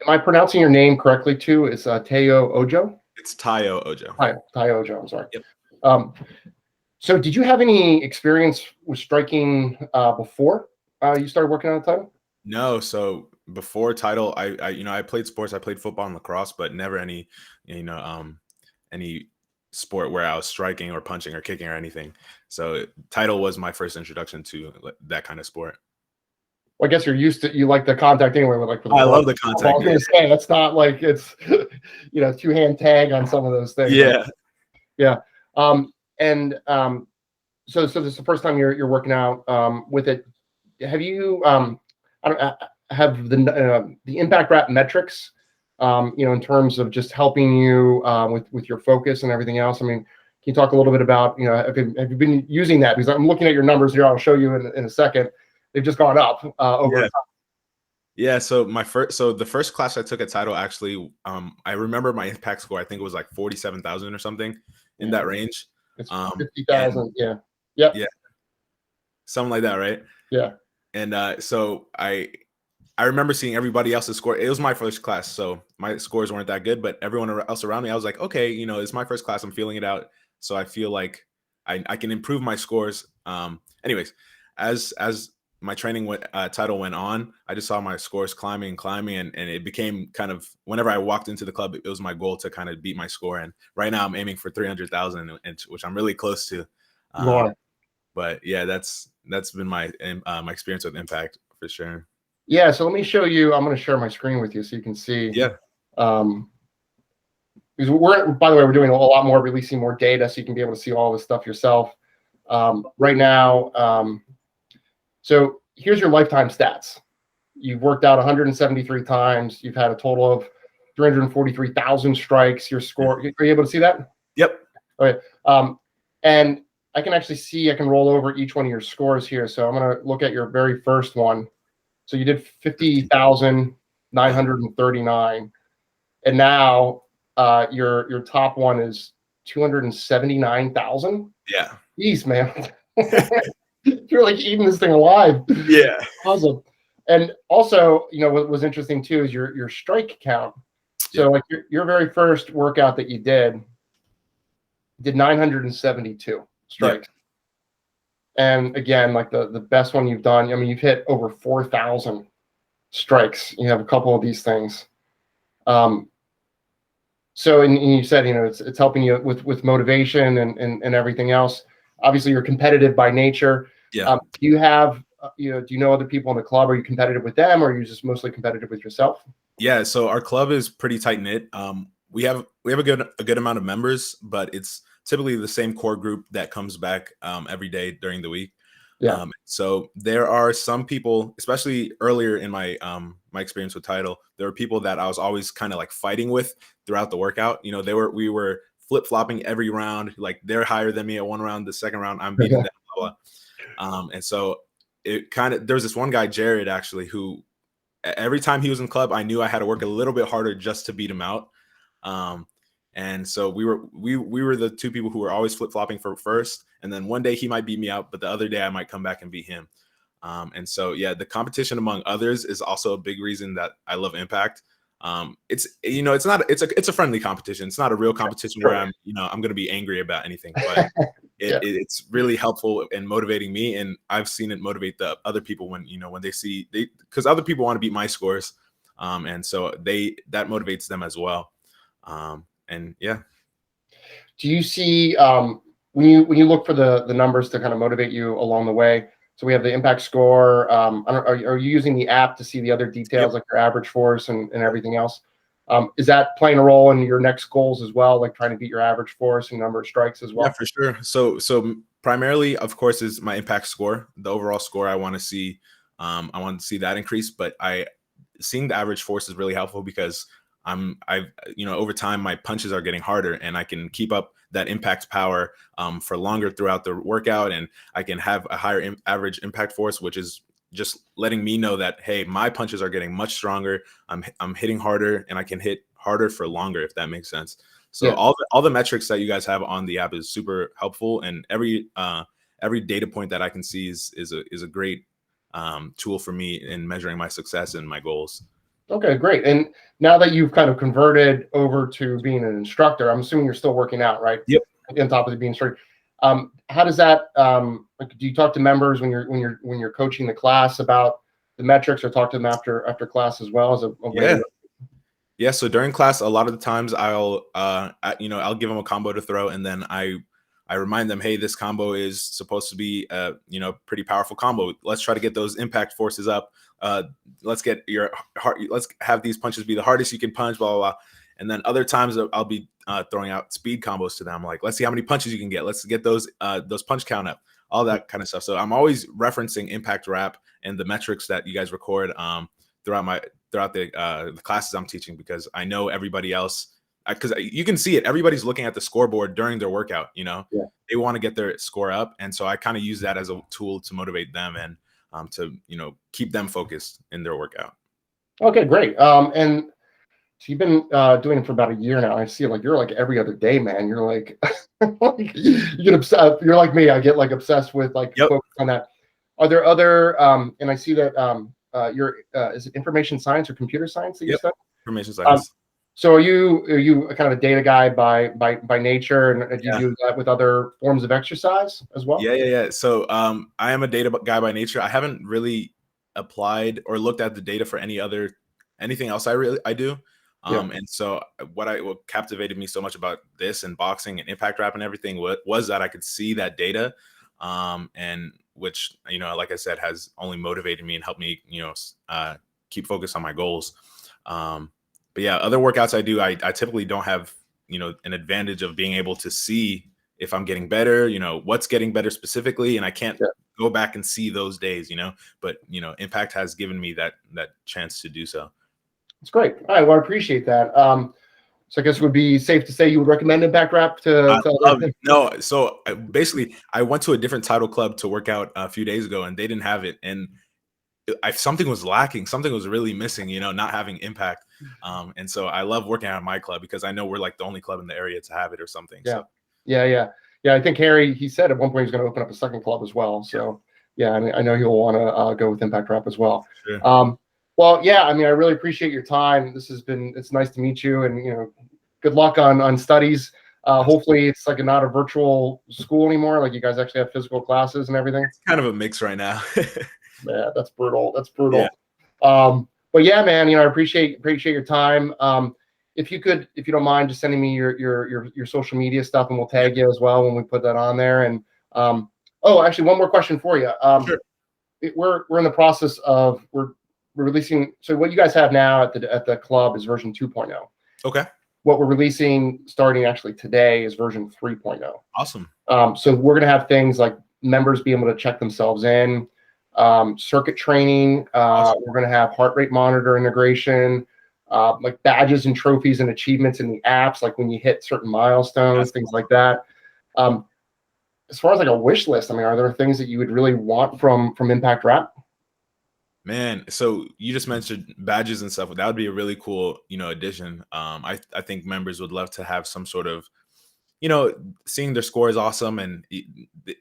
Am I pronouncing your name correctly too? Is Teo Ojo? It's Tayo Ojo. Teo Ojo. I'm sorry. Yep. So did you have any experience with striking before you started working on the title? No, so before title, I played sports. I played football and lacrosse, but never any, you know, any sport where I was striking or punching or kicking or anything. So title was my first introduction to that kind of sport. Well, I guess you like the contact anyway with I love the contact. I was going to say that's not like it's two-hand tag on some of those things. Yeah. Yeah. So this is the first time you're working out with it. Have you I don't have the impact wrap metrics in terms of just helping you with your focus and everything else? I mean, can you talk a little bit about have you been using that? Because I'm looking at your numbers here. I'll show you in a second. They've just gone up over time. Yeah, so the first class I took at title, actually, I remember my impact score. I think it was like 47,000 or something in that range. It's 50,000. Yeah. Yep. Yeah. Something like that, right? Yeah. And so I remember seeing everybody else's score. It was my first class, so my scores weren't that good, but everyone else around me, I was like, okay, it's my first class. I'm feeling it out. So I feel like I can improve my scores. Anyways, as my training title went on, I just saw my scores climbing, and it became kind of, whenever I walked into the club, it was my goal to kind of beat my score. And right now I'm aiming for 300,000, which I'm really close to. But yeah, that's been my experience with impact for sure. Yeah. So let me show you. I'm going to share my screen with you so you can see. Yeah. Because by the way, we're doing a lot more, releasing more data, so you can be able to see all this stuff yourself. Right now, so here's your lifetime stats. You've worked out 173 times. You've had a total of 343,000 strikes. Your score. Are you able to see that? Yep. Okay. And I can actually see. I can roll over each one of your scores here. So I'm going to look at your very first one. So you did 50,939, and now your top one is 279,000. Yeah. Jeez, man. You're like eating this thing alive. Yeah. Awesome. And also, what was interesting too is your strike count. So like your very first workout that you did 972 strikes. And again, like the best one you've done, I mean, you've hit over 4,000 strikes. You have a couple of these things. So, and you said, it's helping you with motivation and everything else. Obviously, you're competitive by nature. Yeah. Do you have, do you know other people in the club? Are you competitive with them, or are you just mostly competitive with yourself? Yeah. So our club is pretty tight knit. We have a good amount of members, but it's typically the same core group that comes back every day during the week. Yeah. So there are some people, especially earlier in my my experience with title, there were people that I was always kind of like fighting with throughout the workout. We were flip-flopping every round. Like, they're higher than me at one round, the second round I'm beating them. Blah, blah. And so there was this one guy, Jared, actually, who every time he was in the club, I knew I had to work a little bit harder just to beat him out. And so we were the two people who were always flip-flopping for first, and then one day he might beat me out, but the other day I might come back and beat him. And so, yeah, the competition among others is also a big reason that I love Impact. It's a friendly competition. It's not a real competition where I'm going to be angry about anything, but it's really helpful and motivating me. And I've seen it motivate the other people when they see because other people want to beat my scores. And so that motivates them as well. And yeah. Do you see when you look for the numbers to kind of motivate you along the way? So we have the impact score. Are you using the app to see the other details, like your average force and everything else? Is that playing a role in your next goals as well, like trying to beat your average force and number of strikes as well? Yeah, for sure. So primarily, of course, is my impact score, the overall score. I want to see that increase, but seeing the average force is really helpful because over time my punches are getting harder, and I can keep up that impact power for longer throughout the workout, and I can have a higher average impact force, which is just letting me know that, hey, my punches are getting much stronger. I'm hitting harder, and I can hit harder for longer, if that makes sense. So all the metrics that you guys have on the app is super helpful, and every data point that I can see is a great tool for me in measuring my success and my goals. Okay, great. And now that you've kind of converted over to being an instructor, I'm assuming you're still working out, right? Yep. On top of the being instructor. How does that like, do you talk to members when you're coaching the class about the metrics, or talk to them after class as well as a way Yeah. to? Yeah, so during class, a lot of the times I'll give them a combo to throw, and then I remind them, hey, this combo is supposed to be pretty powerful combo. Let's try to get those impact forces up. Let's get your heart. Let's have these punches be the hardest you can punch. Blah blah blah. And then other times I'll be throwing out speed combos to them. Like, let's see how many punches you can get. Let's get those punch count up. All that kind of stuff. So I'm always referencing impact rap and the metrics that you guys record throughout the classes I'm teaching, because I know everybody else, because you can see it. Everybody's looking at the scoreboard during their workout. They want to get their score up, and so I kind of use that as a tool to motivate them and to keep them focused in their workout. Okay, great. And so you've been doing it for about a year now. I see, like, you're like every other day, man. You're like, you get obsessed. You're like me. I get like obsessed with like focus on that. Are there other? And I see that you're is it information science or computer science that you study? Information science. So are you a kind of a data guy by nature, and do you do that with other forms of exercise as well? Yeah. So I am a data guy by nature. I haven't really applied or looked at the data for anything else I do. And so what captivated me so much about this and boxing and impact rap and everything was that I could see that data, and which, like I said, has only motivated me and helped me, keep focused on my goals. But yeah, other workouts I do, I typically don't have, an advantage of being able to see if I'm getting better, what's getting better specifically. And I can't go back and see those days, but, impact has given me that chance to do so. It's great. All right. Well, I appreciate that. So I guess it would be safe to say you would recommend impact rap to no. So basically, I went to a different title club to work out a few days ago, and they didn't have it. And something was lacking. Something was really missing, not having impact. And so I love working out at my club because I know we're like the only club in the area to have it or something. Yeah. So. Yeah. I think Harry, he said at one point he's going to open up a second club as well. So yeah, I know he'll want to go with impact rap as well. Sure. Well, yeah, I mean, I really appreciate your time. It's nice to meet you, and, good luck on studies. Hopefully it's like not a virtual school anymore. Like, you guys actually have physical classes and everything. It's kind of a mix right now. Yeah, that's brutal. Yeah. But yeah, man, I appreciate your time. If you don't mind just sending me your social media stuff, and we'll tag you as well when we put that on there. And actually, one more question for you. Sure. We're in the process of we're releasing. So what you guys have now at the club is version 2.0. Okay. What we're releasing starting actually today is version 3.0. Awesome. So we're going to have things like members be able to check themselves in, circuit training. Awesome. We're going to have heart rate monitor integration, like badges and trophies and achievements in the apps, like when you hit certain milestones, things like that. As far as like a wish list, I mean, are there things that you would really want from Impact Rap? Man, so you just mentioned badges and stuff. That would be a really cool, addition. I think members would love to have some sort of, seeing their score is awesome, and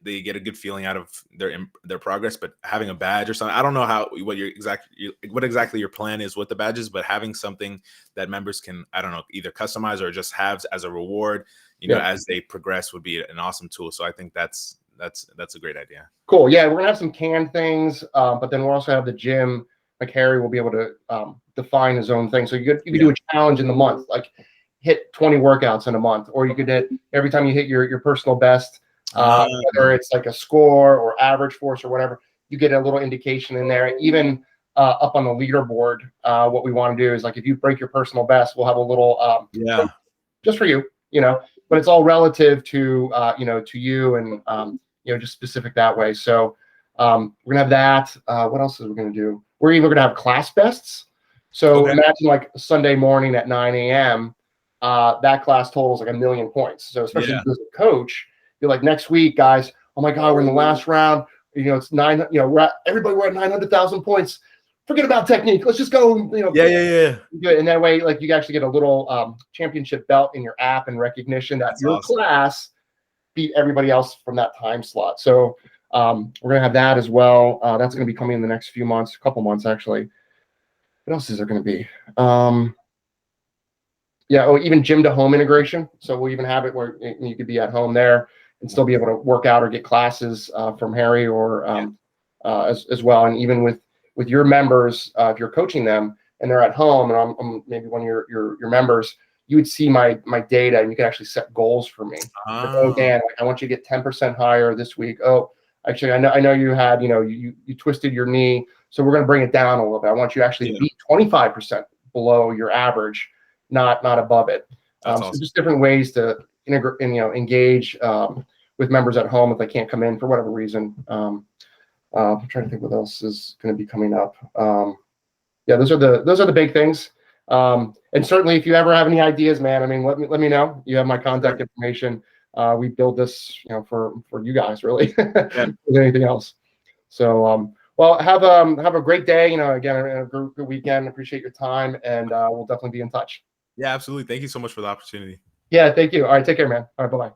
they get a good feeling out of their progress. But having a badge or something, I don't know what exactly your plan is with the badges, but having something that members can, I don't know, either customize or just have as a reward, as they progress, would be an awesome tool. So I think that's a great idea. Cool. Yeah, we're gonna have some canned things, but then we'll also have the gym. Like, Harry will be able to define his own thing. So you could do a challenge in the month, like hit 20 workouts in a month, or you could hit every time you hit your personal best, whether it's like a score or average force or whatever, you get a little indication in there. Even up on the leaderboard, what we want to do is, like, if you break your personal best, we'll have a little just for you, but it's all relative to to you, and just specific that way. So we're gonna have that. What else is we gonna do? We're even gonna have class bests. So imagine like Sunday morning at 9 a.m. That class totals like 1 million points. So especially as a coach, you're like, next week, guys, oh my God, we're in the last round. It's 9. We're at 900,000 points. Forget about technique. Let's just go. Yeah. And that way, like, you actually get a little championship belt in your app and recognition that your class beat everybody else from that time slot. So we're gonna have that as well. That's gonna be coming in the next few months, a couple months actually. What else is there going to be? Yeah, oh, even gym to home integration. So we'll even have it where you could be at home there and still be able to work out or get classes from Harry or as well. And even with your members, if you're coaching them and they're at home, and I'm maybe one of your members, you would see my data and you could actually set goals for me. Like, oh, Dan, I want you to get 10% higher this week. Oh, actually, I know you had, you twisted your knee, so we're going to bring it down a little bit. I want you actually to be 25% below your average, not above it. That's So awesome. just different ways to integrate and engage with members at home if they can't come in for whatever reason. I'm trying to think what else is going to be coming up. Yeah, those are the big things. And certainly, if you ever have any ideas, man, I mean, let me know. You have my contact information. We build this, for you guys, really, than anything else. So, well, have a great day. Again, a good weekend. Appreciate your time, and we'll definitely be in touch. Yeah, absolutely. Thank you so much for the opportunity. Yeah, thank you. All right, take care, man. All right, bye-bye.